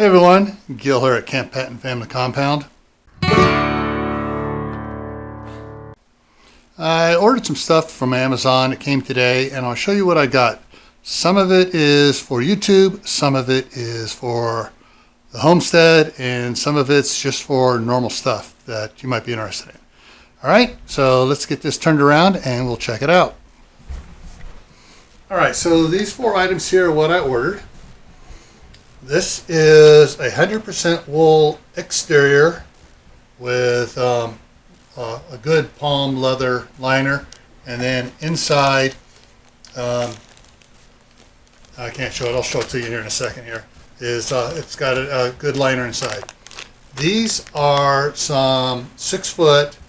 Hey everyone, Gil here at Camp Pet and Family Compound. I ordered some stuff from Amazon. It came today and I'll show you what I got. Some of it is for YouTube, some of it is for the homestead, and some of it's just for normal stuff that you might be interested in. Alright, so let's get this turned around and we'll check it out. Alright, so these 4 items here are what I ordered. This is a 100% wool exterior with a good palm leather liner, and then inside, I can't show it, I'll show it to you here in a second here, is it's got a good liner inside. These are some 6-foot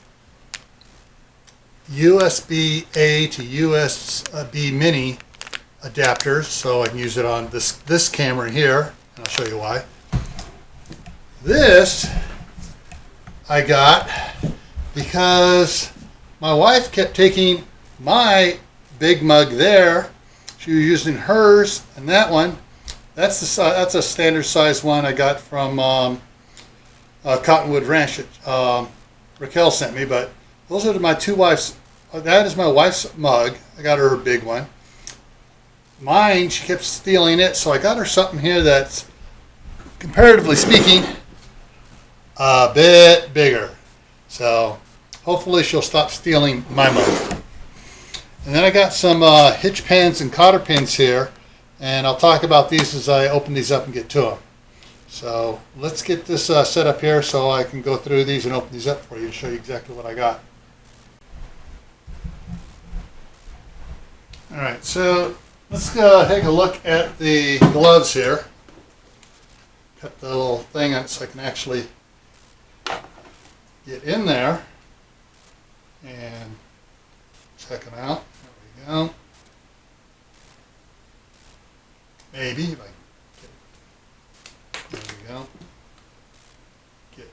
USB-A to USB mini adapters, so I can use it on this camera here. I'll show you why. This I got because my wife kept taking my big mug there. She was using hers, and that one, that's a standard size one I got from Cottonwood Ranch that Raquel sent me. But those are my 2 wives. That is my wife's mug. I got her a big one. Mine, she kept stealing it, so I got her something here that's, comparatively speaking, a bit bigger. So hopefully she'll stop stealing my mug. And then I got some Hitch pins and Cotter pins here, and I'll talk about these as I open these up and get to them. So let's get this set up here so I can go through these and open these up for you to show you exactly what I got. Alright, so let's take a look at the gloves here. Cut the little thing on it so I can actually get in there and check them out. There we go. Maybe if I get it. There we go. Get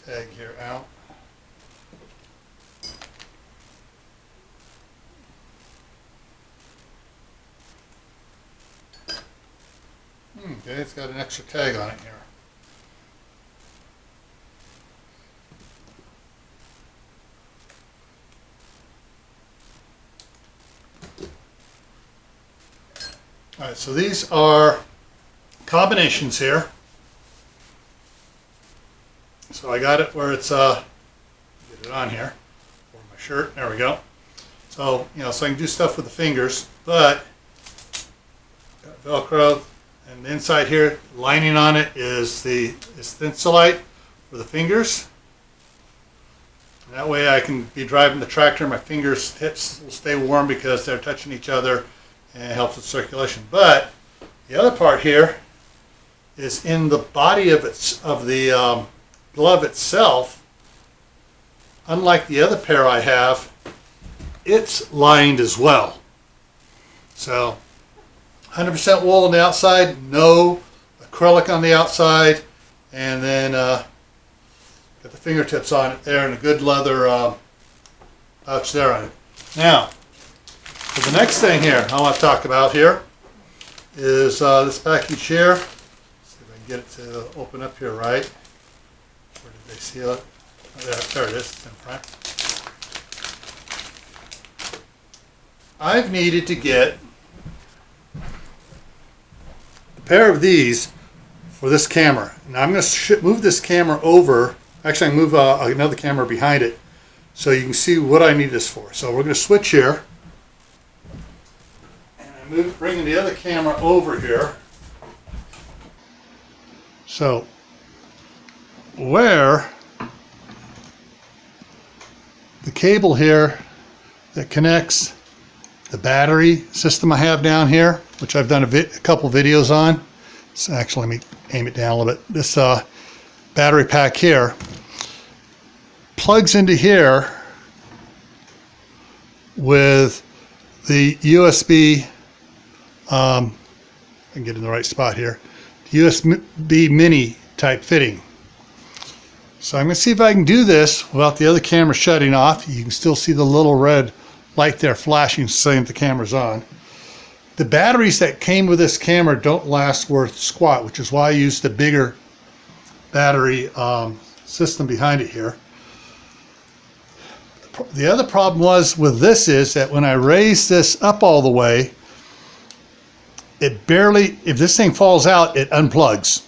tag here out. Okay, it's got an extra tag on it here. Alright, so these are combinations here. So I got it where it's, get it on here, for my shirt, there we go. So, so I can do stuff with the fingers, but got Velcro. And inside here, lining on it is Thinsulate for the fingers. And that way I can be driving the tractor, my fingers, tips will stay warm because they're touching each other, and it helps with circulation. But the other part here is in the body of the glove itself. Unlike the other pair I have, it's lined as well. So 100% wool on the outside, no acrylic on the outside, and then got the fingertips on it there and a good leather pouch there on it. Now, for the next thing here I want to talk about here is this package here. Let's see if I can get it to open up here right. Where did they seal it? Oh, there it is. It's in front. I've needed to get pair of these for this camera. Now I'm going to move this camera over. Actually, I move another camera behind it so you can see what I need this for. So we're going to switch here, and I'm bringing the other camera over here. So where the cable here that connects the battery system I have down here, which I've done a couple videos on. So actually, let me aim it down a little bit. This battery pack here plugs into here with the USB, I can get in the right spot here, USB mini type fitting. So I'm going to see if I can do this without the other camera shutting off. You can still see the little red light there flashing saying the camera's on. the batteries that came with this camera don't last worth squat, which is why I used the bigger battery system behind it here. The other problem was with this is that when I raise this up all the way, it barely, if this thing falls out, it unplugs.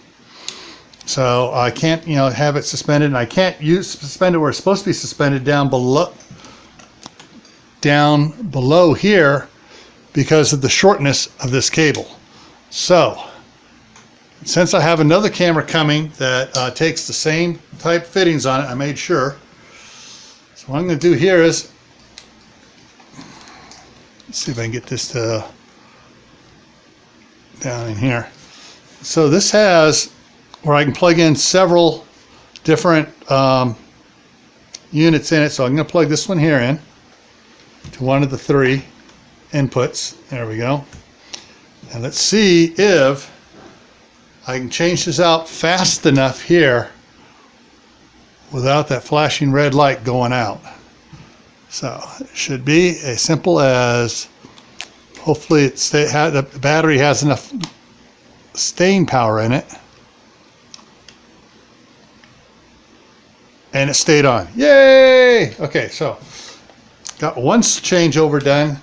So I can't, have it suspended, and I can't suspend it where it's supposed to be suspended down below here because of the shortness of this cable. So since I have another camera coming that takes the same type fittings on it, I made sure. So what I'm going to do here is, let's see if I can get this to down in here. So this has where I can plug in several different units in it. So I'm going to plug this one here in to one of the 3 inputs. There we go. And let's see if I can change this out fast enough here without that flashing red light going out. So it should be as simple as, hopefully the battery has enough staying power in it. And it stayed on. Yay! Okay, so got one changeover done.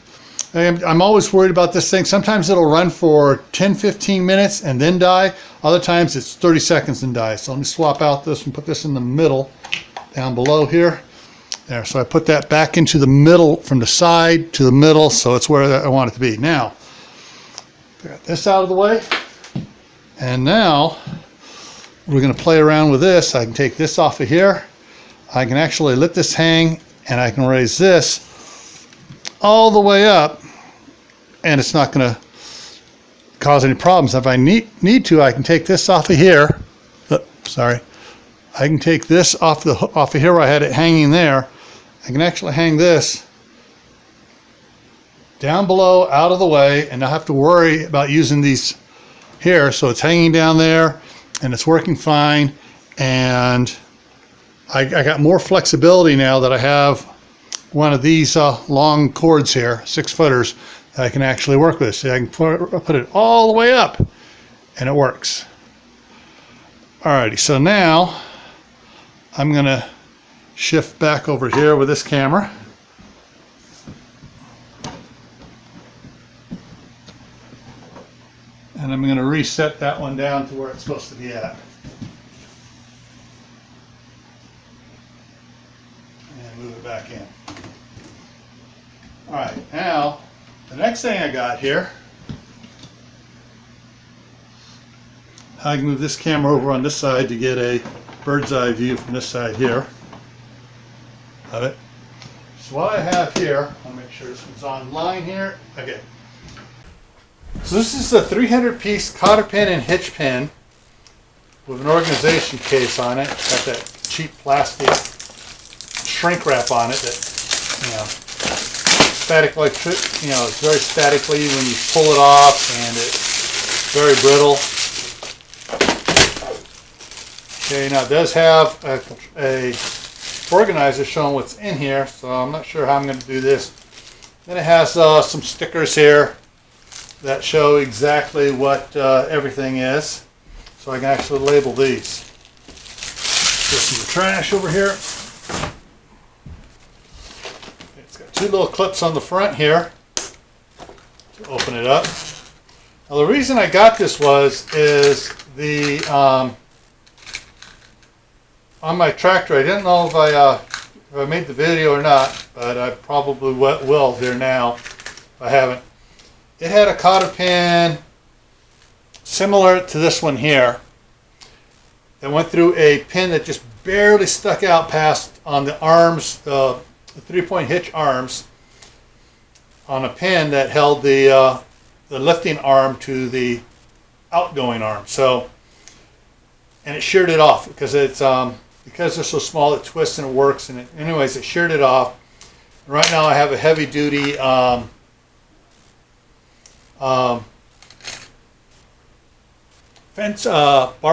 I'm always worried about this thing. Sometimes it'll run for 10-15 minutes and then die. Other times it's 30 seconds and die. So let me swap out this and put this in the middle down below here. There, so I put that back into the middle, from the side to the middle, so it's where I want it to be. Now, got this out of the way. And now we're going to play around with this. I can take this off of here. I can actually let this hang, and I can raise this all the way up, and it's not going to cause any problems. If I need to, I can take this off of here. Sorry. I can take this off of here where I had it hanging there. I can actually hang this down below, out of the way, and not have to worry about using these here. So it's hanging down there, and it's working fine. And I got more flexibility now that I have one of these long cords here, 6-footers, that I can actually work with. See, I can put it all the way up, and it works. Alrighty, so now I'm going to shift back over here with this camera. And I'm going to reset that one down to where it's supposed to be at. And move it back in. Alright, now the next thing I got here, I can move this camera over on this side to get a bird's eye view from this side here of it. So what I have here, I'll make sure this one's online here. Okay. So this is a 300-piece Cotter pin and Hitch pin with an organization case on it. Got that cheap plastic shrink wrap on it that, static electric, it's very statically when you pull it off, and it's very brittle. Okay, now it does have a organizer showing what's in here, so I'm not sure how I'm going to do this. Then it has some stickers here that show exactly what everything is, so I can actually label these. There's some trash over here. It's got 2 little clips on the front here to open it up. Now the reason I got this is the on my tractor, I didn't know if I made the video or not, but I probably will here now if I haven't. It had a Cotter pin similar to this one here that went through a pin that just barely stuck out past on the arms, the 3-point hitch arms, on a pin that held the lifting arm to the outgoing arm. So, and it sheared it off because it's because they're so small, it twists and it works. And anyways, it sheared it off. Right now, I have a heavy-duty barbed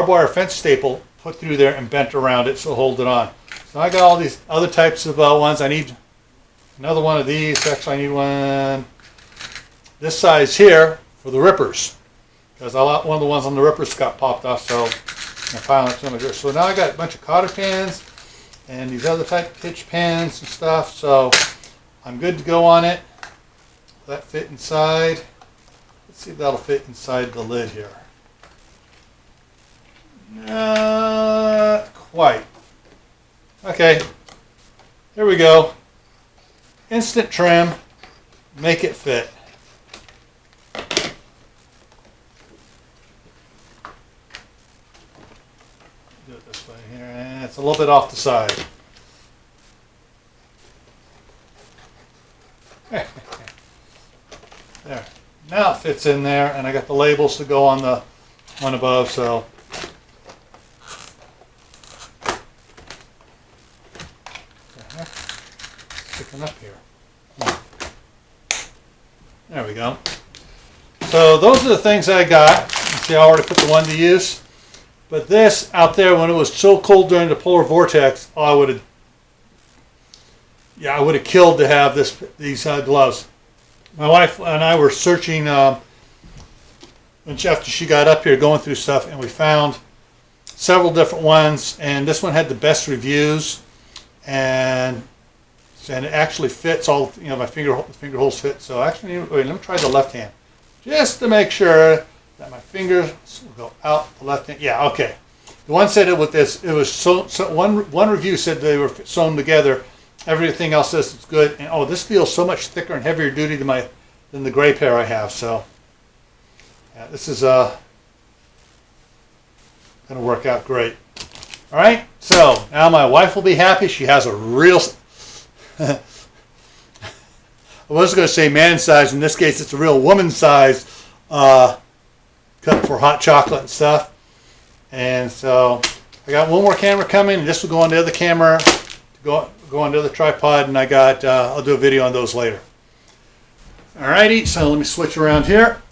wire fence staple put through there and bent around it, so hold it on. So I got all these other types of ones. I need another one of these. Actually, I need one this size here for the rippers, because one of the ones on the rippers got popped off, so I'm piling some of this. So now I got a bunch of Cotter pins and these other type Hitch pins and stuff, so I'm good to go on it. Will that fit inside? Let's see if that'll fit inside the lid here. Not quite. Okay, here we go. Instant trim, make it fit. Do it this way here, and it's a little bit off the side. There. Now it fits in there, and I got the labels to go on the one above, so. Sticking up here. There we go. So those are the things I got. You see, I already put the one to use. But this out there, when it was so cold during the polar vortex, I would have killed to have these gloves. My wife and I were searching after she got up here, going through stuff, and we found several different ones. And this one had the best reviews, and it actually fits all. You know, my finger holes fit. So actually, wait, let me try the left hand, just to make sure that my fingers will go out the left hand. Yeah, okay. The one said it with this. It was so one review said they were sewn together. Everything else says it's good. And oh, this feels so much thicker and heavier duty than the gray pair I have. So yeah, this is going to work out great. All right. So now my wife will be happy. She has a real. I was going to say man size. In this case, it's a real woman size cup for hot chocolate and stuff. And so I got one more camera coming, and this will go on the other camera to go on the other tripod, and I'll do a video on those later. Alrighty, so let me switch around here.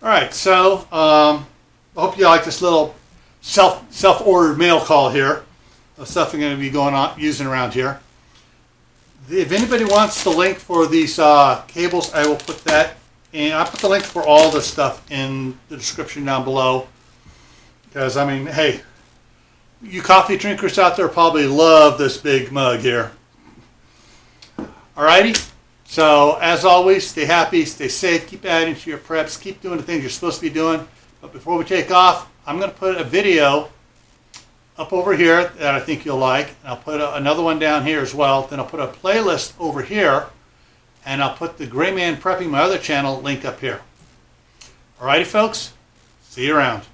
Alright, so I hope you like this little self-ordered mail call here of stuff I'm going to be using around here. If anybody wants the link for these cables, I will put that in. I'll put the link for all this stuff in the description down below. Because, I mean, hey, you coffee drinkers out there probably love this big mug here. Alrighty, so as always, stay happy, stay safe, keep adding to your preps, keep doing the things you're supposed to be doing. But before we take off, I'm going to put a video up over here that I think you'll like. And I'll put another one down here as well. Then I'll put a playlist over here, and I'll put the Gray Man Prepping, my other channel, link up here. Alrighty, folks, see you around.